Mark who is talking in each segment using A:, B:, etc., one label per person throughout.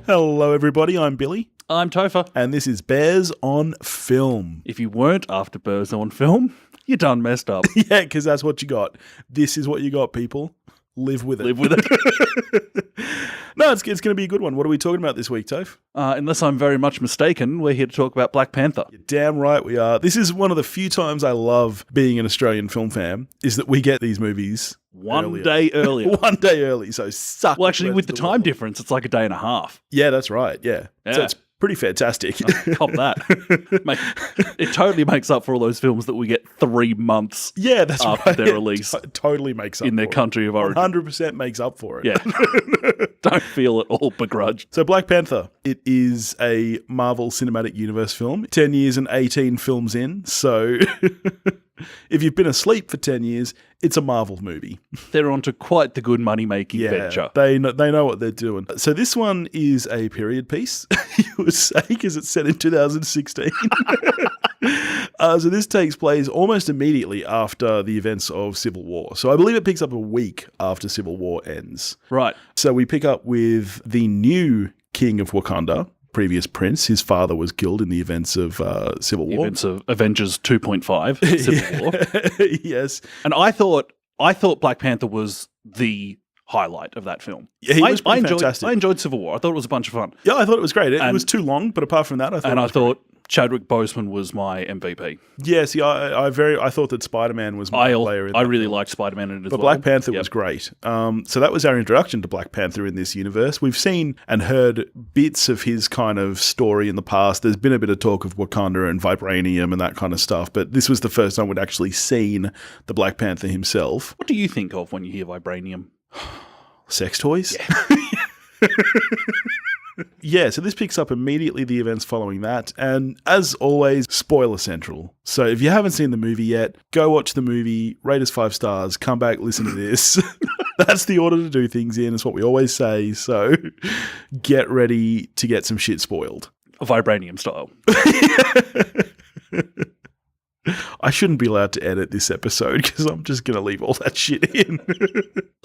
A: Hello everybody, I'm Billy.
B: I'm Topher.
A: And this is Bears on Film.
B: If you weren't after Bears on Film, you done messed up.
A: Yeah, because that's what you got. This is what you got, people. Live with it.
B: Live with it.
A: No, it's going to be a good one. What are we talking about this week, Toph?
B: Unless I'm very much mistaken, we're here to talk about Black Panther.
A: You're damn right we are. This is one of the few times I love being an Australian film fan, is that we get these movies
B: One day earlier.
A: One day early, so suck.
B: Well, actually, with the time difference, it's like a day and a half.
A: Yeah, that's right, yeah.
B: Yeah.
A: So it's pretty fantastic.
B: Cop that. It totally makes up for all those films that we get 3 months
A: yeah, that's
B: after
A: right.
B: their release.
A: Totally makes up
B: in their
A: for
B: country of origin.
A: 100% makes up for it.
B: Yeah. Don't feel at all begrudged.
A: So Black Panther, it is a Marvel Cinematic Universe film. 10 years and 18 films in, so if you've been asleep for 10 years, it's a Marvel movie.
B: They're onto quite the good money-making venture.
A: They know what they're doing. So this one is a period piece, you would say, because it's set in 2016. So this takes place almost immediately after the events of Civil War. So I believe it picks up a week after Civil War ends.
B: Right.
A: So we pick up with the new king of Wakanda, previous prince. His father was killed in the events of Civil War.
B: Events of Avengers 2.5, Civil War.
A: Yes.
B: And I thought Black Panther was the highlight of that film.
A: Yeah, he was fantastic.
B: I enjoyed Civil War. I thought it was a bunch of fun.
A: Yeah, I thought it was great. It was too long, but apart from that, I thought
B: Chadwick Boseman was my MVP.
A: Yeah, see, I thought that Spider-Man was my player in that.
B: I really liked Spider-Man in it as well.
A: But Black Panther was great. So that was our introduction to Black Panther in this universe. We've seen and heard bits of his kind of story in the past. There's been a bit of talk of Wakanda and vibranium and that kind of stuff, but this was the first time we'd actually seen the Black Panther himself.
B: What do you think of when you hear vibranium?
A: Sex toys?
B: Yeah.
A: Yeah, so this picks up immediately the events following that, and as always, spoiler central. So if you haven't seen the movie yet, go watch the movie, rate us 5 stars, come back, listen to this. That's the order to do things in, it's what we always say, so get ready to get some shit spoiled.
B: Vibranium style.
A: I shouldn't be allowed to edit this episode because I'm just going to leave all that shit in.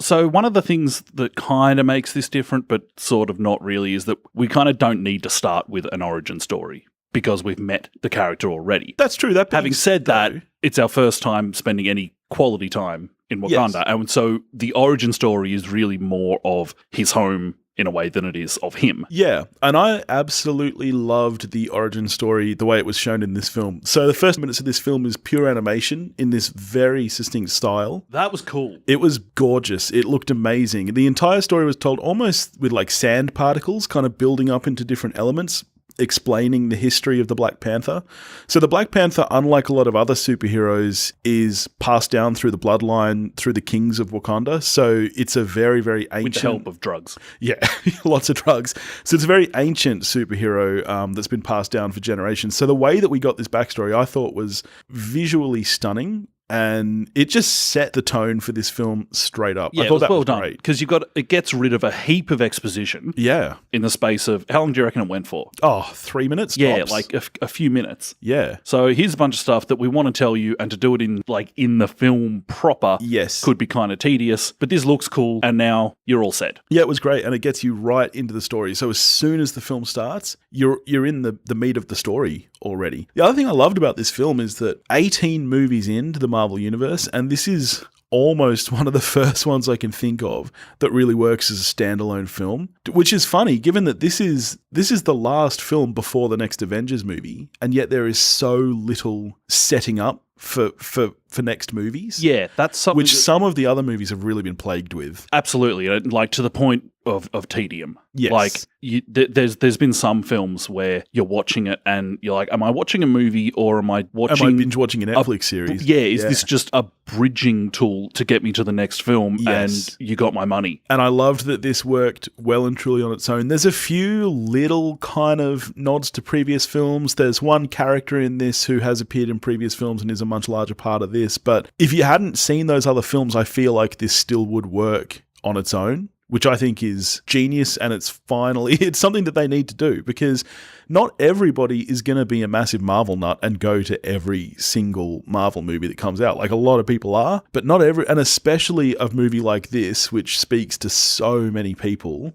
B: So one of the things that kind of makes this different, but sort of not really, is that we kind of don't need to start with an origin story because we've met the character already.
A: That's true.
B: Having said that, it's our first time spending any quality time in Wakanda. Yes. And so the origin story is really more of his home in a way than it is of him.
A: Yeah, and I absolutely loved the origin story, the way it was shown in this film. So the first minutes of this film is pure animation in this very succinct style.
B: That was cool.
A: It was gorgeous. It looked amazing. The entire story was told almost with like sand particles kind of building up into different elements, explaining the history of the Black Panther. So the Black Panther, unlike a lot of other superheroes, is passed down through the bloodline, through the kings of Wakanda. So it's a very, very ancient...
B: With the help of drugs.
A: Yeah, lots of drugs. So it's a very ancient superhero that's been passed down for generations. So the way that we got this backstory, I thought was visually stunning. And it just set the tone for this film straight up.
B: Yeah,
A: I thought that
B: well
A: was
B: done.
A: great.
B: Because it gets rid of a heap of exposition.
A: Yeah.
B: In the space of, how long do you reckon it went for?
A: Oh, 3 minutes tops.
B: Yeah, like a few minutes.
A: Yeah.
B: So here's a bunch of stuff that we want to tell you, and to do it in the film proper could be kind of tedious, but this looks cool, and now you're all set.
A: Yeah, it was great, and it gets you right into the story. So as soon as the film starts, you're in the meat of the story already. The other thing I loved about this film is that 18 movies into the Marvel Universe, and this is almost one of the first ones I can think of that really works as a standalone film, which is funny given that this is the last film before the next Avengers movie, and yet there is so little setting up for next movies.
B: Yeah, that's something
A: which some of the other movies have really been plagued with.
B: Absolutely, like to the point of tedium.
A: Yes.
B: Like there's been some films where you're watching it and you're like, am I watching a movie or am I
A: binge watching a Netflix series?
B: Yeah, is this just a bridging tool to get me to the next film?
A: Yes.
B: And you got my money.
A: And I loved that this worked well and truly on its own. There's a few little kind of nods to previous films. There's one character in this who has appeared in previous films and is a much larger part of this. But if you hadn't seen those other films, I feel like this still would work on its own. which I think is genius, and it's something that they need to do, because not everybody is going to be a massive Marvel nut and go to every single Marvel movie that comes out. Like, a lot of people are, but not every, and especially a movie like this, which speaks to so many people,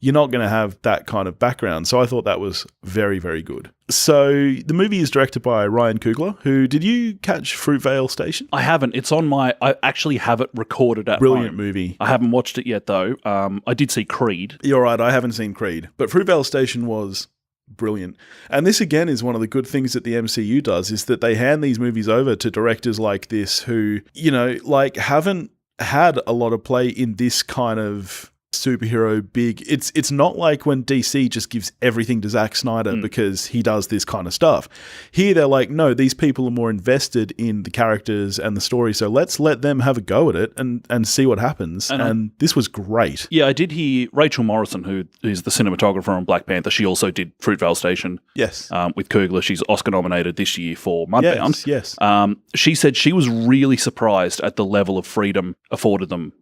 A: you're not going to have that kind of background. So I thought that was very, very good. So the movie is directed by Ryan Coogler, who, did you catch Fruitvale Station?
B: I haven't. It's on I actually have it recorded at
A: Brilliant
B: home.
A: movie.
B: I haven't watched it yet, though. I did see Creed.
A: You're right, I haven't seen Creed. But Fruitvale Station was brilliant. And this, again, is one of the good things that the MCU does, is that they hand these movies over to directors like this who, haven't had a lot of play in this kind of superhero big. It's not like when DC just gives everything to Zack Snyder because he does this kind of stuff. Here they're like, no, these people are more invested in the characters and the story, so let's let them have a go at it and see what happens. And this was great.
B: Yeah, I did hear Rachel Morrison, who is the cinematographer on Black Panther. She also did Fruitvale Station.
A: Yes.
B: With Coogler. She's Oscar nominated this year for Mudbound.
A: Yes.
B: She said she was really surprised at the level of freedom afforded them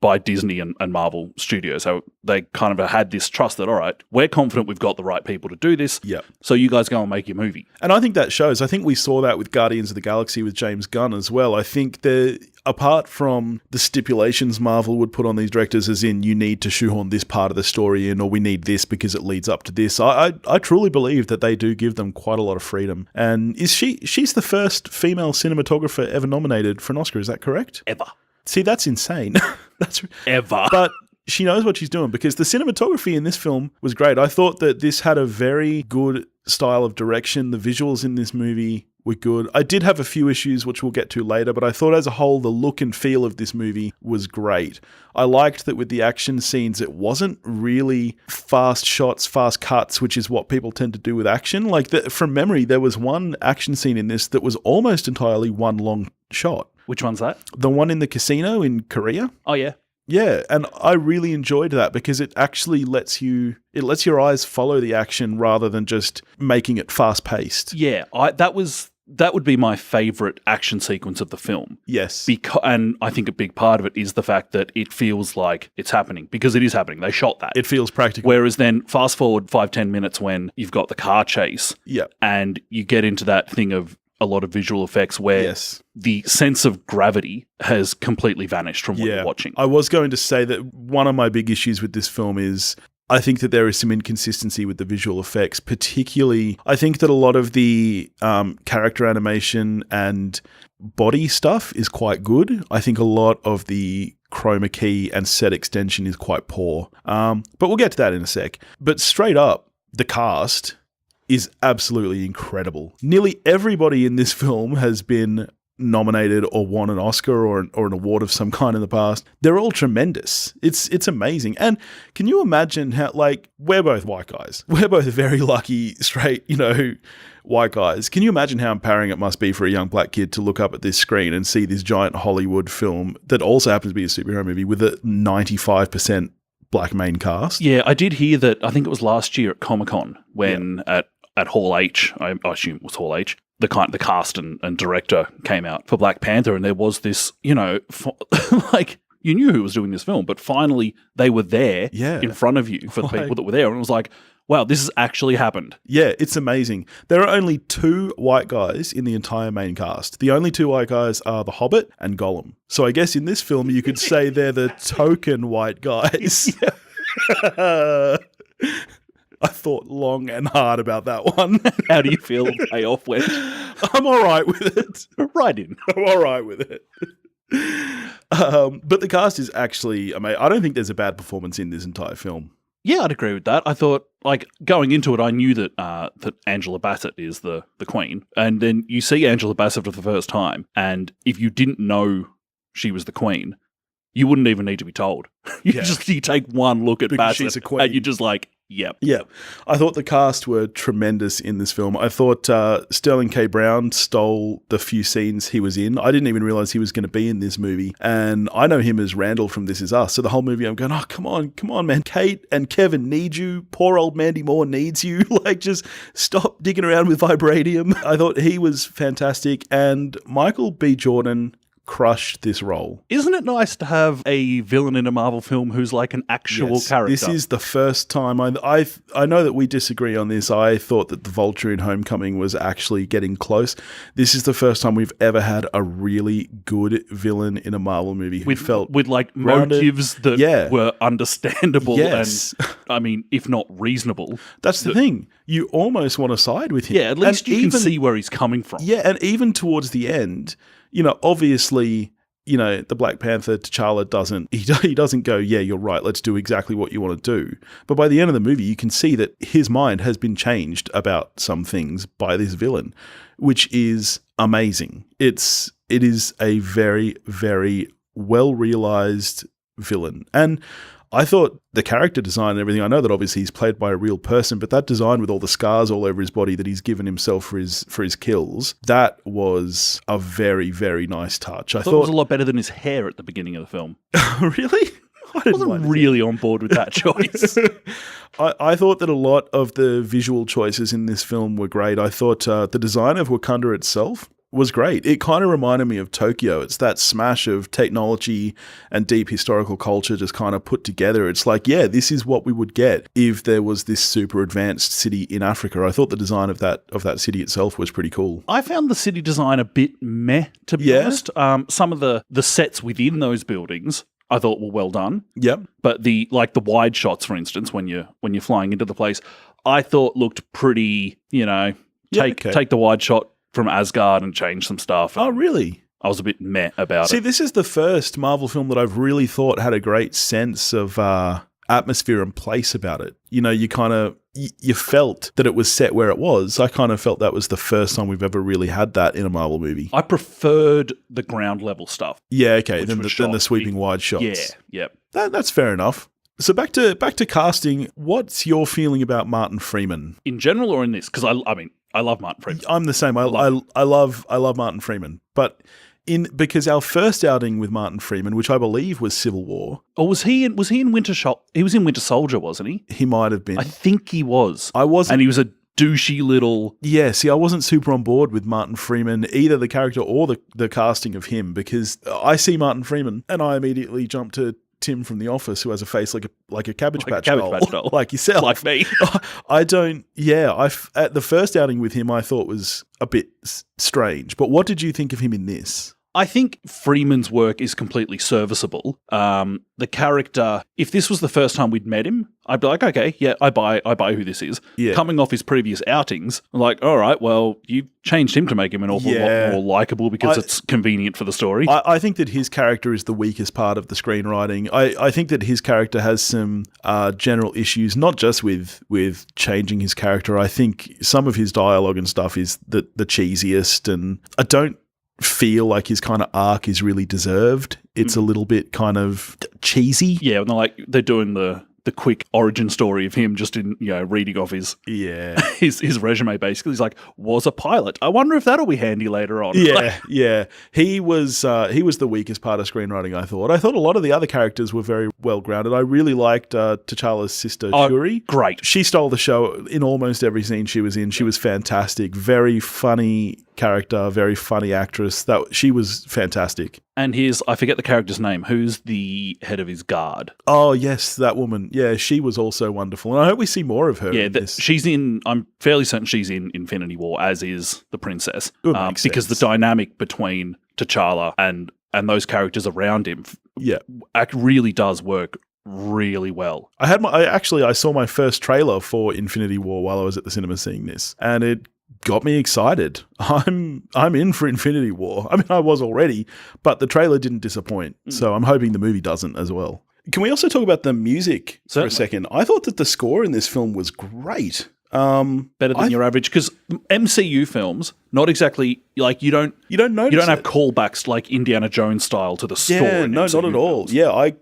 B: by Disney and Marvel Studios. So they kind of had this trust that, all right, we're confident we've got the right people to do this.
A: Yep.
B: So you guys go and make your movie.
A: And I think that shows. I think we saw that with Guardians of the Galaxy with James Gunn as well. I think apart from the stipulations Marvel would put on these directors, as in, you need to shoehorn this part of the story in, or we need this because it leads up to this, I truly believe that they do give them quite a lot of freedom. And she's the first female cinematographer ever nominated for an Oscar, is that correct?
B: Ever.
A: See, that's insane. That's
B: ever.
A: But she knows what she's doing, because the cinematography in this film was great. I thought that this had a very good style of direction. The visuals in this movie were good. I did have a few issues, which we'll get to later, but I thought as a whole, the look and feel of this movie was great. I liked that with the action scenes, it wasn't really fast shots, fast cuts, which is what people tend to do with action. From memory, there was one action scene in this that was almost entirely one long shot.
B: Which one's that?
A: The one in the casino in Korea.
B: Oh, yeah.
A: Yeah, and I really enjoyed that, because it actually lets your eyes follow the action rather than just making it fast-paced.
B: Yeah, that would be my favourite action sequence of the film.
A: Yes.
B: And I think a big part of it is the fact that it feels like it's happening, because it is happening. They shot that.
A: It feels practical.
B: Whereas then fast forward 5-10 minutes when you've got the car chase, and you get into that thing of a lot of visual effects where the sense of gravity has completely vanished from what you're watching.
A: I was going to say that one of my big issues with this film is I think that there is some inconsistency with the visual effects. Particularly, I think that a lot of the character animation and body stuff is quite good. I think a lot of the chroma key and set extension is quite poor. But we'll get to that in a sec. But straight up, the cast is absolutely incredible. Nearly everybody in this film has been nominated or won an Oscar or an award of some kind in the past. They're all tremendous. It's amazing. And can you imagine how, we're both white guys. We're both very lucky, straight, white guys. Can you imagine how empowering it must be for a young black kid to look up at this screen and see this giant Hollywood film that also happens to be a superhero movie with a 95% black main cast?
B: Yeah, I did hear that. I think it was last year at Comic-Con when at Hall H, I assume it was Hall H, the cast and director came out for Black Panther, and there was this, you knew who was doing this film, but finally they were there in front of you for the people that were there, and it was like, wow, this has actually happened.
A: Yeah, it's amazing. There are only 2 white guys in the entire main cast. The only 2 white guys are the Hobbit and Gollum. So I guess in this film you could say they're the token white guys. I thought long and hard about that one.
B: How do you feel the payoff went?
A: I'm all right with it.
B: Right in.
A: I'm all right with it. But the cast is actually amazing. I don't think there's a bad performance in this entire film.
B: Yeah, I'd agree with that. I thought, going into it, I knew that that Angela Bassett is the queen. And then you see Angela Bassett for the first time, and if you didn't know she was the queen, you wouldn't even need to be told. You take one look at
A: because
B: Bassett,
A: she's a queen.
B: and you're just like, yep.
A: Yeah. I thought the cast were tremendous in this film. I thought Sterling K. Brown stole the few scenes he was in. I didn't even realize he was going to be in this movie. And I know him as Randall from This Is Us. So the whole movie I'm going, oh, come on, man. Kate and Kevin need you. Poor old Mandy Moore needs you. Just stop digging around with vibranium. I thought he was fantastic. And Michael B. Jordan crushed this role.
B: Isn't it nice to have a villain in a Marvel film who's like an actual character?
A: This is the first time I know that we disagree on this. I thought that the Vulture in Homecoming was actually getting close. This is the first time we've ever had a really good villain in a Marvel movie who felt
B: with like
A: grounded.
B: motives that were understandable and, I mean, if not reasonable.
A: That's the thing. You almost want to side with him.
B: Yeah, at least you can see where he's coming from.
A: Yeah, and even towards the end, obviously, the Black Panther, T'Challa he doesn't go, yeah, you're right, let's do exactly what you want to do. But by the end of the movie, you can see that his mind has been changed about some things by this villain, which is amazing. It is a very, very well-realized villain. And I thought the character design and everything, I know that obviously he's played by a real person, but that design with all the scars all over his body that he's given himself for his kills, that was a very, very nice touch. I thought
B: it was a lot better than his hair at the beginning of the film.
A: Really?
B: I wasn't really on board with that choice.
A: I thought that a lot of the visual choices in this film were great. I thought the design of Wakanda itself was great. It kind of reminded me of Tokyo. It's that smash of technology and deep historical culture just kind of put together. It's like, yeah, this is what we would get if there was this super advanced city in Africa. I thought the design of that city itself was pretty cool.
B: I found the city design a bit meh, to be honest. Some of the sets within those buildings I thought were well done.
A: Yep.
B: But the wide shots, for instance, when you're flying into the place, I thought looked pretty, take the wide shot from Asgard and change some stuff.
A: Oh, really?
B: I was a bit meh about it.
A: See, this is the first Marvel film that I've really thought had a great sense of atmosphere and place about it. You felt that it was set where it was. I kind of felt that was the first time we've ever really had that in a Marvel movie.
B: I preferred the ground level stuff.
A: Yeah, okay, than the sweeping wide shots.
B: Yeah, yep.
A: That's fair enough. So back to casting, what's your feeling about Martin Freeman?
B: In general or in this? Because I love Martin Freeman.
A: I'm the same. I love Martin Freeman. But because our first outing with Martin Freeman, which I believe was Civil War.
B: Or was he in Winter He was in Winter Soldier, wasn't he?
A: He might have been.
B: I think he was.
A: I wasn't.
B: And he was a douchey little...
A: Yeah, see, I wasn't super on board with Martin Freeman, either the character or the casting of him, because I see Martin Freeman and I immediately jump to Tim from The Office, who has a face like a Cabbage Patch doll. Like yourself.
B: Like me.
A: I don't... Yeah, at the first outing with him, I thought was a bit strange. But what did you think of him in this?
B: I think Freeman's work is completely serviceable. The character, if this was the first time we'd met him, I'd be like, okay, yeah, I buy who this is.
A: Yeah.
B: Coming off his previous outings, I'm like, all right, well, you changed him to make him an awful lot more likable because it's convenient for the story.
A: I think that his character is the weakest part of the screenwriting. I think that his character has some general issues, not just with changing his character. I think some of his dialogue and stuff is the cheesiest, and I don't feel like his kind of arc is really deserved. It's a little bit kind of cheesy.
B: Yeah, and they're doing the quick origin story of him just in reading off his his resume. Basically, he's like, was a pilot. I wonder if that'll be handy later on.
A: Yeah. He was the weakest part of screenwriting. I thought a lot of the other characters were very well grounded. I really liked T'Challa's sister Shuri.
B: Great.
A: She stole the show in almost every scene she was in. She was fantastic. Very funny character, very funny actress. She was fantastic.
B: And I forget the character's name. Who's the head of his guard?
A: Oh, yes, that woman. Yeah, she was also wonderful. And I hope we see more of her. Yeah,
B: I'm fairly certain she's in Infinity War, as is the princess. Because the
A: sense.
B: dynamic between T'Challa and those characters around him really does work really well.
A: I saw my first trailer for Infinity War while I was at the cinema seeing this, and it got me excited. I'm in for Infinity War. I mean, I was already, but the trailer didn't disappoint. So I'm hoping the movie doesn't as well. Can we also talk about the music for a second? I thought that the score in this film was great.
B: Better than your average, because MCU films, not exactly like you don't notice. You don't have callbacks like Indiana Jones style to the score.
A: Yeah, no, not at all.
B: Films.
A: Yeah, I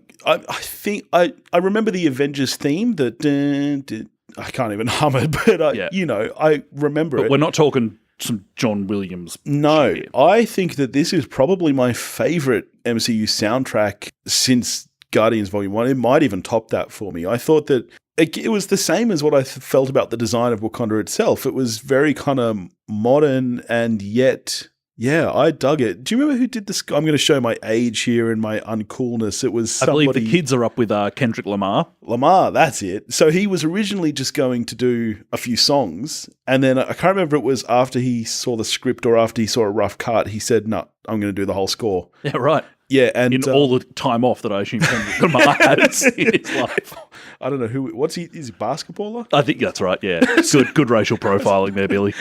A: think I remember the Avengers theme that I can't even hum it, but I remember it.
B: But we're not talking some John Williams.
A: No,
B: shit.
A: I think that this is probably my favorite MCU soundtrack since Guardians Volume 1. It might even top that for me. I thought that it was the same as what I felt about the design of Wakanda itself. It was very kind of modern and yet Yeah, I dug it. Do you remember who did this? I'm going to show my age here and my uncoolness. It was somebody...
B: I believe the kids are up with Kendrick Lamar.
A: Lamar, that's it. So he was originally just going to do a few songs, and then I can't remember if it was after he saw the script or after he saw a rough cut, he said, no, I'm going to do the whole score.
B: Yeah, right.
A: Yeah, and
B: in all the time off that I assume Kendrick Lamar had in his life.
A: I don't know who. What's he? Is he a basketballer?
B: I think that's right. Yeah, good racial profiling there, Billy.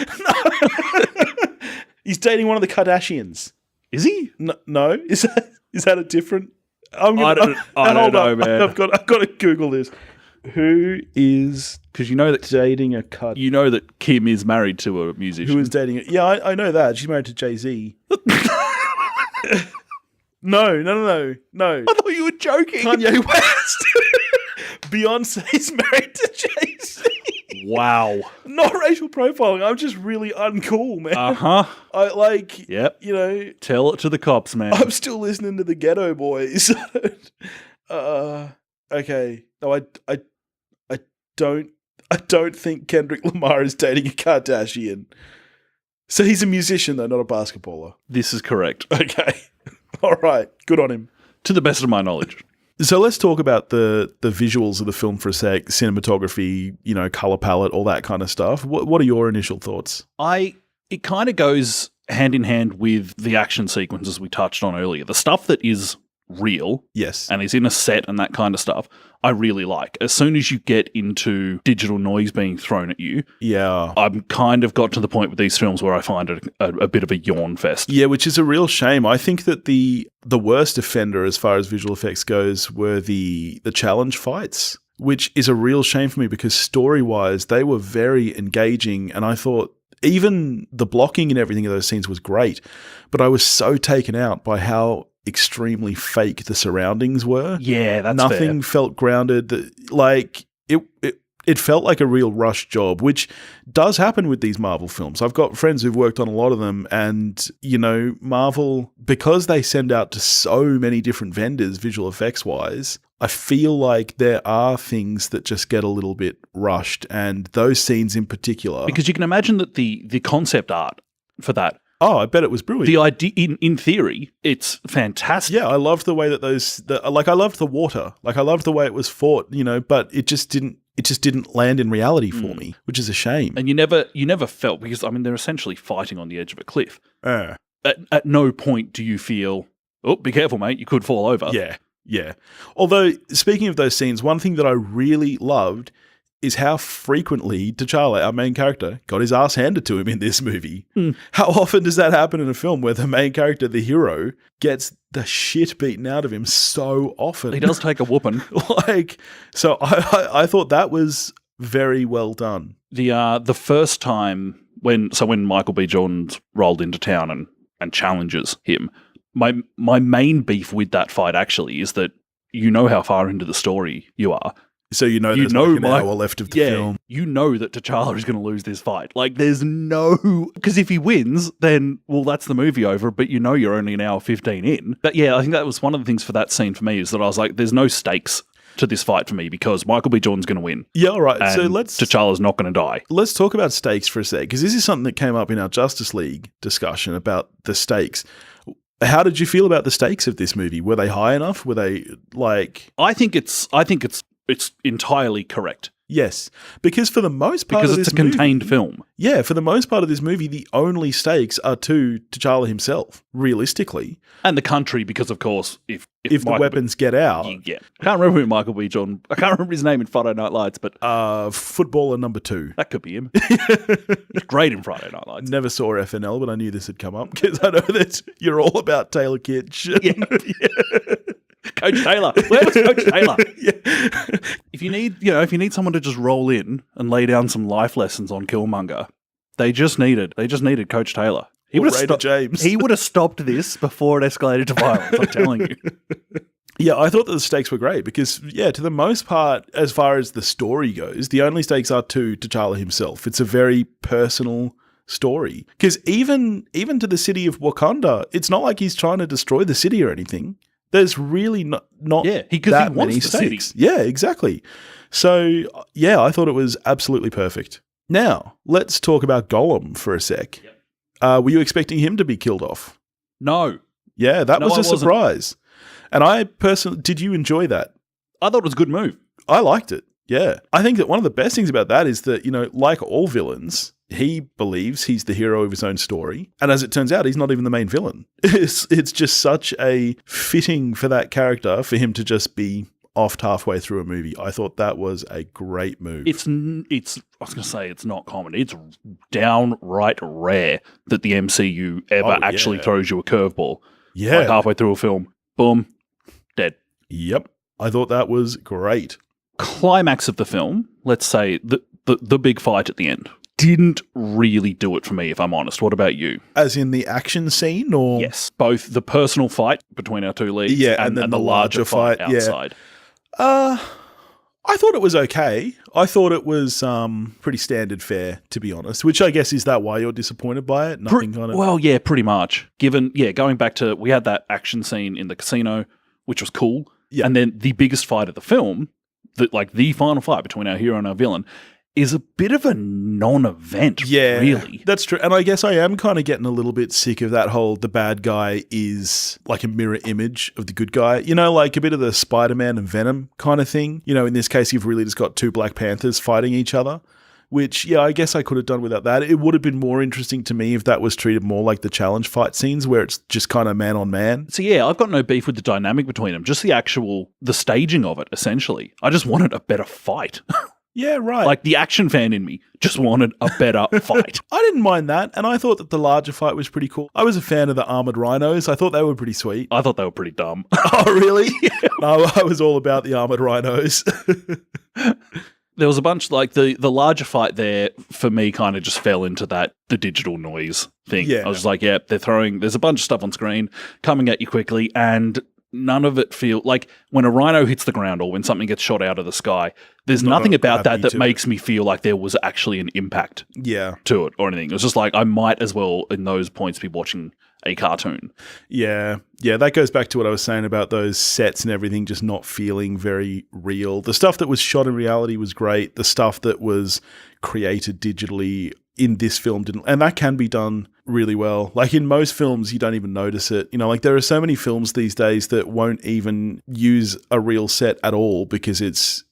A: He's dating one of the Kardashians.
B: Is he?
A: No. Is that a different?
B: I don't know, man.
A: I've got to Google this. Who is?
B: Because you know that
A: dating a Kardashian.
B: You know that Kim is married to a musician.
A: Who is dating? Yeah, I know that. She's married to Jay-Z. No. I
B: thought you were joking.
A: Kanye West. Beyonce's married to Jay-Z.
B: Wow.
A: Not racial profiling. I'm just really uncool, man.
B: Uh-huh.
A: I like,
B: yep.
A: You know.
B: Tell it to the cops, man.
A: I'm still listening to the Ghetto Boys. Okay. No, I don't think Kendrick Lamar is dating a Kardashian. So he's a musician, though, not a basketballer.
B: This is correct.
A: Okay. All right. Good on him.
B: To the best of my knowledge.
A: So let's talk about the visuals of the film for a sec, cinematography, color palette, all that kind of stuff. What are your initial thoughts?
B: It kind of goes hand in hand with the action sequences we touched on earlier. The stuff that is real,
A: yes,
B: and is in a set and that kind of stuff, I really like. As soon as you get into digital noise being thrown at you,
A: yeah,
B: I'm kind of got to the point with these films where I find it a bit of a yawn fest.
A: Yeah, which is a real shame. I think that the worst offender as far as visual effects goes were the challenge fights, which is a real shame for me because story-wise, they were very engaging, and I thought even the blocking and everything of those scenes was great, but I was so taken out by how extremely fake the surroundings were.
B: Yeah, that's
A: nothing
B: fair.
A: Felt grounded. Like it felt like a real rush job, which does happen with these Marvel films. I've got friends who've worked on a lot of them, and Marvel, because they send out to so many different vendors visual effects wise, I feel like there are things that just get a little bit rushed, and those scenes in particular, because
B: you can imagine that the concept art for that.
A: Oh, I bet it was brilliant.
B: The idea, in theory, it's fantastic.
A: Yeah, I loved the way that I loved the water. Like, I loved the way it was fought, but it just didn't land in reality for me, which is a shame.
B: And you never felt, because, they're essentially fighting on the edge of a cliff. At no point do you feel, oh, be careful, mate, you could fall over.
A: Yeah. Although, speaking of those scenes, one thing that I really loved is how frequently T'Challa, our main character, got his ass handed to him in this movie. How often does that happen in a film where the main character, the hero, gets the shit beaten out of him so often?
B: He does take a whooping.
A: So I thought that was very well done.
B: The first time when Michael B. Jordan rolled into town and challenges him, my main beef with that fight actually is that you know how far into the story you are.
A: So there's like an hour left of the film.
B: You know that T'Challa is going to lose this fight. Like, there's no... Because if he wins, then, well, that's the movie over, but you're only an hour 15 in. But yeah, I think that was one of the things for that scene for me, is that I was like, there's no stakes to this fight for me because Michael B. Jordan's going to win.
A: Yeah, all right. So
B: T'Challa's not going to die.
A: Let's talk about stakes for a sec, because this is something that came up in our Justice League discussion about the stakes. How did you feel about the stakes of this movie? Were they high enough? Were they like...
B: I think it's entirely correct.
A: Yes, because for the most part
B: because it's a contained film.
A: Yeah, for the most part of this movie, the only stakes are to T'Challa himself, realistically.
B: And the country, because of course, if
A: the weapons get out.
B: Yeah. I can't remember who Michael B. Jordan... I can't remember his name in Friday Night Lights, but...
A: footballer number 2.
B: That could be him. He's great in Friday Night Lights.
A: Never saw FNL, but I knew this had come up, because I know that you're all about Taylor Kitsch.
B: Yeah. Coach Taylor. Where was Coach Taylor?
A: Yeah.
B: If you need someone to just roll in and lay down some life lessons on Killmonger, they just needed Coach Taylor. He would have stopped this before it escalated to violence, I'm telling you.
A: Yeah, I thought that the stakes were great because, yeah, to the most part, as far as the story goes, the only stakes are to T'Challa himself. It's a very personal story. Because even to the city of Wakanda, it's not like he's trying to destroy the city or anything. There's really not that many stakes.
B: City.
A: Yeah, exactly. So, yeah, I thought it was absolutely perfect. Now, let's talk about Gollum for a sec.
B: Yep.
A: Were you expecting him to be killed off?
B: No.
A: Yeah, that
B: No,
A: was
B: I
A: a
B: wasn't.
A: surprise. And I personally, did you enjoy that?
B: I thought it was a good move.
A: I liked it. Yeah. I think that one of the best things about that is that, like all villains, he believes he's the hero of his own story. And as it turns out, he's not even the main villain. It's just such a fitting for that character for him to just be offed halfway through a movie. I thought that was a great move.
B: It's. I was going to say it's not common. It's downright rare that the MCU ever actually throws you a curveball.
A: Yeah.
B: Like halfway through a film, boom, dead.
A: Yep. I thought that was great.
B: Climax of the film, let's say the big fight at the end, didn't really do it for me, if I'm honest. What about you?
A: As in the action scene, or
B: Yes, both the personal fight between our two leads,
A: and then
B: the larger fight outside.
A: I thought it was okay. I thought it was pretty standard fare, to be honest. Which I guess is that why you're disappointed by it?
B: Well, yeah, pretty much. Going back to, we had that action scene in the casino, which was cool, and then the biggest fight of the film, the final fight between our hero and our villain, is a bit of a non-event, really.
A: That's true. And I guess I am kind of getting a little bit sick of that whole the bad guy is like a mirror image of the good guy. Like a bit of the Spider-Man and Venom kind of thing. In this case, you've really just got two Black Panthers fighting each other, which, I guess I could have done without that. It would have been more interesting to me if that was treated more like the challenge fight scenes where it's just kind of man on man.
B: So I've got no beef with the dynamic between them, just the staging of it, essentially. I just wanted a better fight.
A: Yeah, right.
B: Like the action fan in me just wanted a better fight.
A: I didn't mind that, and I thought that the larger fight was pretty cool. I was a fan of the armored rhinos. I thought they were pretty sweet.
B: I thought they were pretty dumb.
A: Oh, really? No, I was all about the armored rhinos.
B: There was a bunch, the larger fight there, for me, kind of just fell into the digital noise thing.
A: Yeah.
B: I was like, there's a bunch of stuff on screen coming at you quickly, and none of it feel like when a rhino hits the ground or when something gets shot out of the sky, there's nothing about that makes me feel like there was actually an impact to it or anything. It was just like, I might as well in those points be watching a cartoon.
A: Yeah, that goes back to what I was saying about those sets and everything just not feeling very real. The stuff that was shot in reality was great. The stuff that was created digitally in this film didn't, and that can be done really well. Like in most films, you don't even notice it. There are so many films these days that won't even use a real set at all because it's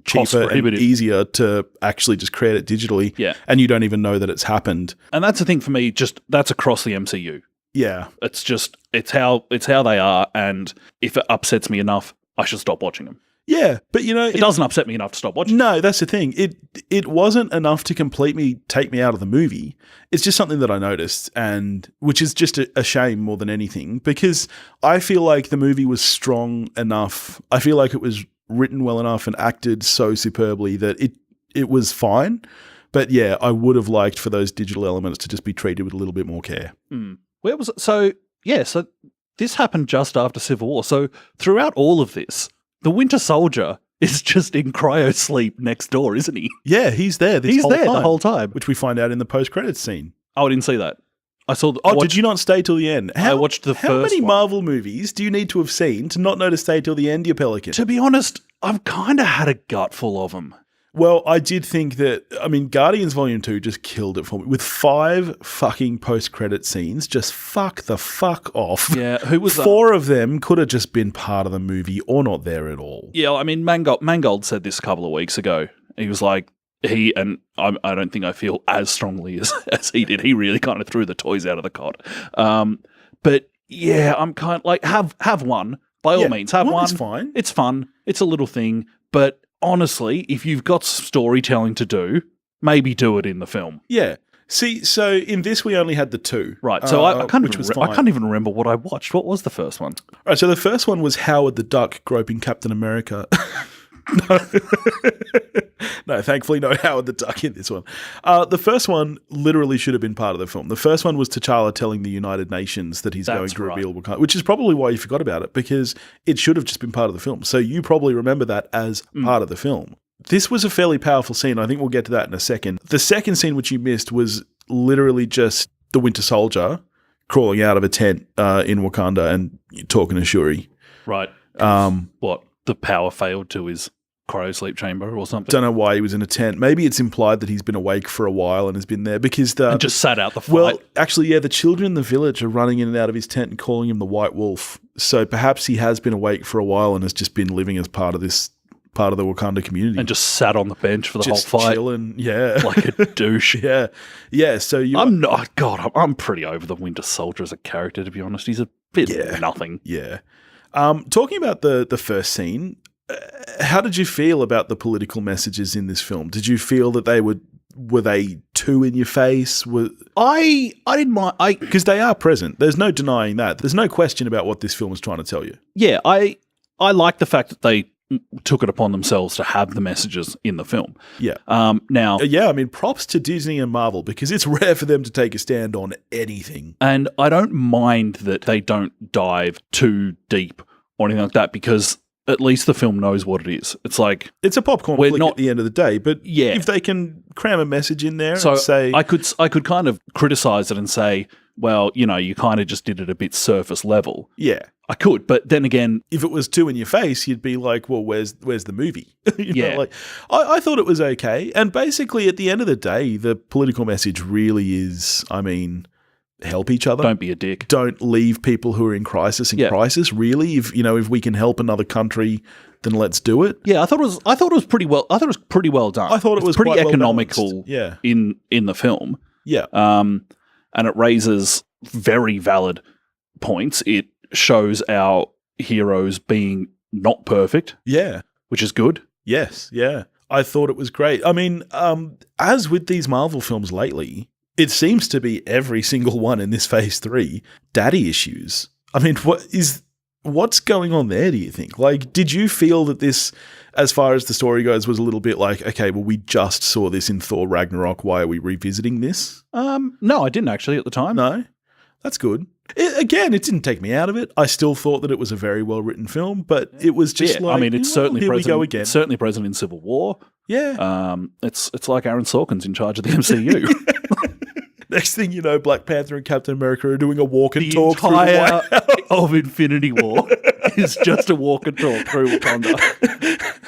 A: cheaper and easier to actually just create it digitally.
B: Yeah.
A: And you don't even know that it's happened.
B: And that's the thing for me, that's across the MCU.
A: Yeah.
B: It's how they are, and if it upsets me enough, I should stop watching them.
A: Yeah, but
B: it doesn't upset me enough to stop watching.
A: No, that's the thing. It wasn't enough to completely take me out of the movie. It's just something that I noticed, and which is just a shame more than anything, because I feel like the movie was strong enough. I feel like it was written well enough and acted so superbly that it was fine. But yeah, I would have liked for those digital elements to just be treated with a little bit more care.
B: Where was it? So this happened just after Civil War. So throughout all of this, the Winter Soldier is just in cryo sleep next door, isn't he?
A: Yeah, he's there.
B: The whole time,
A: which we find out in the post-credits scene.
B: Oh, I didn't see that. I saw.
A: Did you not stay till the end?
B: I watched the first.
A: How many
B: one.
A: Marvel movies do you need to have seen to not know to stay till the end, you pelican?
B: To be honest, I've kind of had a gut full of them.
A: Well, I did think that, Guardians Volume 2 just killed it for me. With 5 fucking post-credit scenes, just fuck off.
B: Yeah, who was
A: 4 of them could have just been part of the movie or not there at all.
B: Yeah, Mangold said this a couple of weeks ago. He was like, I don't think I feel as strongly as he did. He really kind of threw the toys out of the cot. But yeah, I'm kind of like, have one. By all means, have one.
A: It's fine.
B: It's fun. It's a little thing, but honestly, if you've got storytelling to do, maybe do it in the film.
A: Yeah. See, so in this we only had the 2.
B: Right. So I can't even remember what I watched. What was the first one?
A: All right. So the first one was Howard the Duck groping Captain America. No, thankfully no Howard the Duck in this one. The first one literally should have been part of the film. The first one was T'Challa telling the United Nations that he's going to reveal Wakanda, which is probably why you forgot about it, because it should have just been part of the film. So you probably remember that as part of the film. This was a fairly powerful scene. I think we'll get to that in a second. The second scene which you missed was literally just the Winter Soldier crawling out of a tent in Wakanda and talking to Shuri.
B: Right. What? The power failed to his cryo sleep chamber or something.
A: Don't know why he was in a tent. Maybe it's implied that he's been awake for a while and has been there because
B: And just sat out the fight.
A: well, actually, yeah, the children in the village are running in and out of his tent and calling him the White Wolf. So perhaps he has been awake for a while and has just been living as part of the Wakanda community
B: and just sat on the bench for the
A: just
B: whole fight.
A: Chilling, yeah,
B: Like a douche.
A: yeah. So
B: I'm pretty over the Winter Soldier as a character, to be honest. He's a bit nothing.
A: Yeah. Talking about the first scene, how did you feel about the political messages in this film? Did you feel that were they too in your face?
B: I didn't mind.
A: Because they are present. There's no denying that. There's no question about what this film is trying to tell you.
B: Yeah, I like the fact that they took it upon themselves to have the messages in the film.
A: Yeah.
B: Now,
A: I mean, props to Disney and Marvel because it's rare for them to take a stand on anything.
B: And I don't mind that they don't dive too deep or anything like that because at least the film knows what it is. It's like
A: it's a popcorn flick at the end of the day, but if they can cram a message in there and say,
B: I could kind of criticize it and say, well, you kind of just did it a bit surface level.
A: Yeah.
B: I could, but then again,
A: if it was too in your face, you'd be like, well, where's the movie? I thought it was okay. And basically at the end of the day, the political message really is, I mean, help each other.
B: Don't be a dick.
A: Don't leave people who are in crisis crisis, really. If we can help another country, then let's do it.
B: Yeah, I thought it was pretty well done.
A: I thought it was
B: pretty
A: quite
B: economical in the film.
A: Yeah.
B: And it raises very valid points. It shows our heroes being not perfect.
A: Yeah.
B: Which is good.
A: Yes, yeah. I thought it was great. I mean, as with these Marvel films lately, it seems to be every single one in this phase 3 daddy issues. I mean, what's going on there, do you think? Like, did you feel that this, as far as the story goes, was a little bit like, okay, well, we just saw this in Thor Ragnarok. Why are we revisiting this?
B: No, I didn't actually at the time.
A: No? That's good. It didn't take me out of it. I still thought that it was a very well-written film, but it was just like,
B: I mean, it's certainly
A: here
B: present,
A: we go again.
B: It's certainly present in Civil War.
A: Yeah.
B: It's like Aaron Sorkin's in charge of the MCU.
A: Next thing you know, Black Panther and Captain America are doing a walk and talk through the
B: entire
A: White House
B: of Infinity War is just a walk and talk through Wakanda.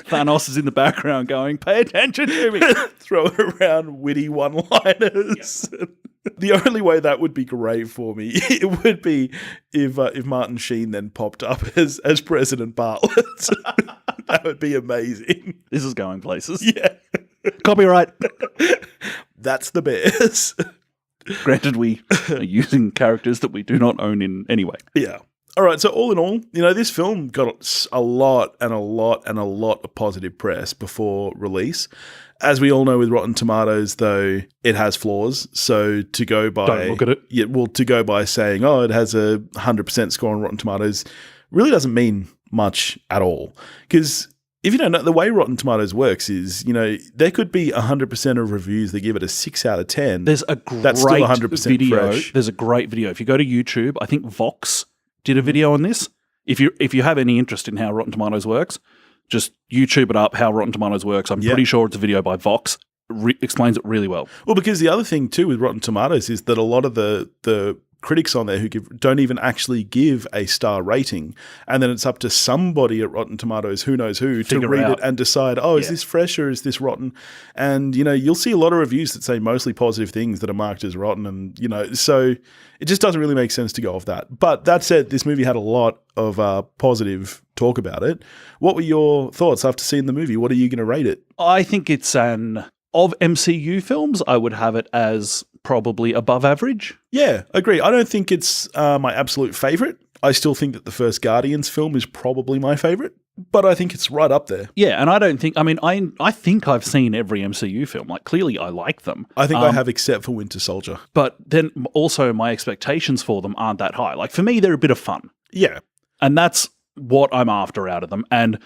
B: Thanos is in the background going, pay attention to me.
A: Throwing around witty one-liners. Yeah. The only way that would be great for me, it would be if Martin Sheen then popped up as President Bartlett. That would be amazing.
B: This is going places.
A: Yeah.
B: Copyright.
A: That's the Bears.
B: Granted, we are using characters that we do not own in any way.
A: Yeah. All right. So all in all, this film got a lot of positive press before release. As we all know with Rotten Tomatoes, though, it has flaws. So to go by...
B: Don't look at it.
A: Yeah, well, to go by saying, it has a 100% score on Rotten Tomatoes really doesn't mean much at all. Because if you don't know, the way Rotten Tomatoes works is, there could be 100% of reviews that give it a 6 out of 10.
B: There's a great
A: that's still 100%
B: video.
A: Fresh.
B: There's a great video. If you go to YouTube, I think Vox did a video on this. If you have any interest in how Rotten Tomatoes works, just YouTube it up, how Rotten Tomatoes works. I'm pretty sure it's a video by Vox. Explains it really well.
A: Well, because the other thing too with Rotten Tomatoes is that a lot of the critics on there who don't even actually give a star rating, and then it's up to somebody at Rotten Tomatoes, who knows who, to read it and decide, is this fresh or is this rotten? And you'll see a lot of reviews that say mostly positive things that are marked as rotten, and so it just doesn't really make sense to go off that. But that said, this movie had a lot of positive talk about it. What were your thoughts after seeing the movie? What are you going to rate it?
B: I think it's of MCU films, I would have it as probably above average.
A: Yeah, agree. I don't think it's my absolute favourite. I still think that the first Guardians film is probably my favourite, but I think it's right up there.
B: Yeah, and I don't think... I think I've seen every MCU film. Like, clearly I like them.
A: I think I have, except for Winter Soldier.
B: But then also my expectations for them aren't that high. Like, for me, they're a bit of fun.
A: Yeah.
B: And that's what I'm after out of them. And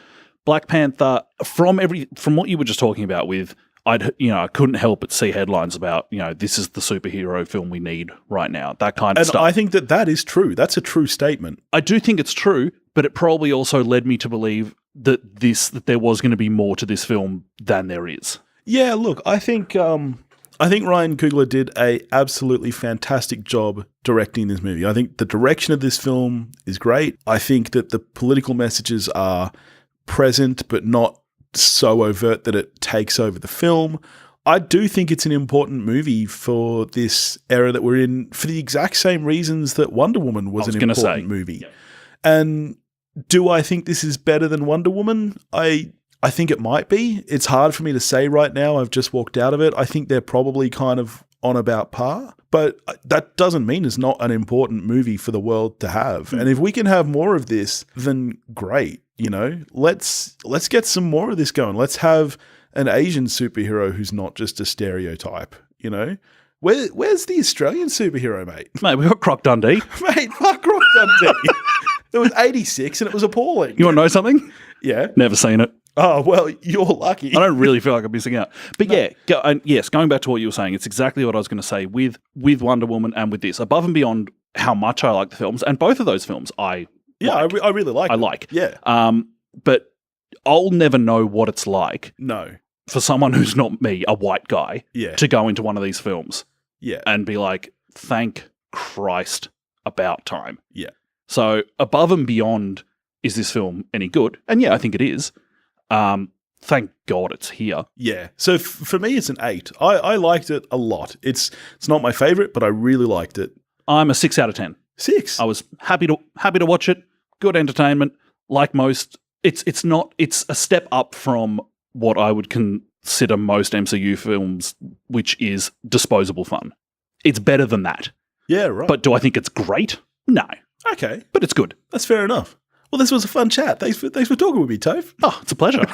B: Black Panther, from what you were just talking about with... I couldn't help but see headlines about, this is the superhero film we need right now, that kind of stuff.
A: And I think that is true. That's a true statement.
B: I do think it's true, but it probably also led me to believe that there was going to be more to this film than there is.
A: Yeah, look, I think Ryan Coogler did a absolutely fantastic job directing this movie. I think the direction of this film is great. I think that the political messages are present, but not so overt that it takes over the film. I do think it's an important movie for this era that we're in for the exact same reasons that Wonder Woman was an important movie.
B: Yeah.
A: And do I think this is better than Wonder Woman? I think it might be. It's hard for me to say right now. I've just walked out of it. I think they're probably kind of on about par. But that doesn't mean it's not an important movie for the world to have. And if we can have more of this, then great. You know, let's get some more of this going. Let's have an Asian superhero who's not just a stereotype, you know? Where's the Australian superhero, mate?
B: Mate, we got Croc Dundee.
A: Mate, fuck Croc Dundee. It was 86 and it was appalling.
B: You want to know something?
A: Yeah.
B: Never seen it.
A: Oh, well, you're lucky.
B: I don't really feel like I'm missing out. But yes, going back to what you were saying, it's exactly what I was going to say with Wonder Woman and with this. Above and beyond how much I like the films, and both of those films I
A: really like them. Yeah.
B: But I'll never know what it's like for someone who's not me, a white guy, to go into one of these films and be like, thank Christ, about time.
A: Yeah.
B: So above and beyond, is this film any good? And yeah, I think it is. Thank God it's here.
A: Yeah. So for me, it's an 8. I liked it a lot. It's not my favorite, but I really liked it.
B: I'm a 6 out of 10.
A: 6.
B: I was happy to watch it. Good entertainment. Like most, it's a step up from what I would consider most MCU films, which is disposable fun. It's better than that.
A: Yeah, right.
B: But do I think it's great? No.
A: Okay.
B: But it's good.
A: That's fair enough. Well, this was a fun chat. Thanks for talking with me, Toph.
B: Oh, it's a pleasure.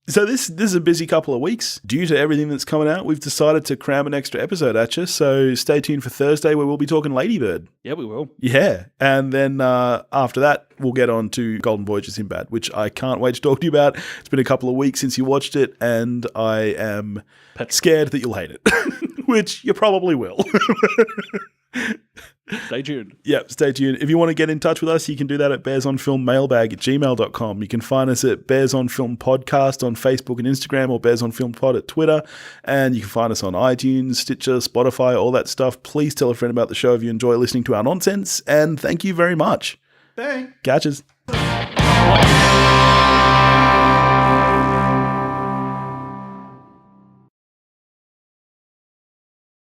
A: So this is a busy couple of weeks. Due to everything that's coming out, we've decided to cram an extra episode at you. So stay tuned for Thursday where we'll be talking Ladybird.
B: Yeah, we will.
A: Yeah. And then after that, we'll get on to Golden Voyage of Sinbad, which I can't wait to talk to you about. It's been a couple of weeks since you watched it, and I am scared that you'll hate it, which you probably will.
B: Stay tuned.
A: Yep, stay tuned. If you want to get in touch with us, you can do that at bearsonfilmmailbag@gmail.com. You can find us at Bears on Film Podcast on Facebook and Instagram, or Bears on Film Pod at Twitter. And you can find us on iTunes, Stitcher, Spotify, all that stuff. Please tell a friend about the show if you enjoy listening to our nonsense. And thank you very much.
B: Thanks.
A: Catches.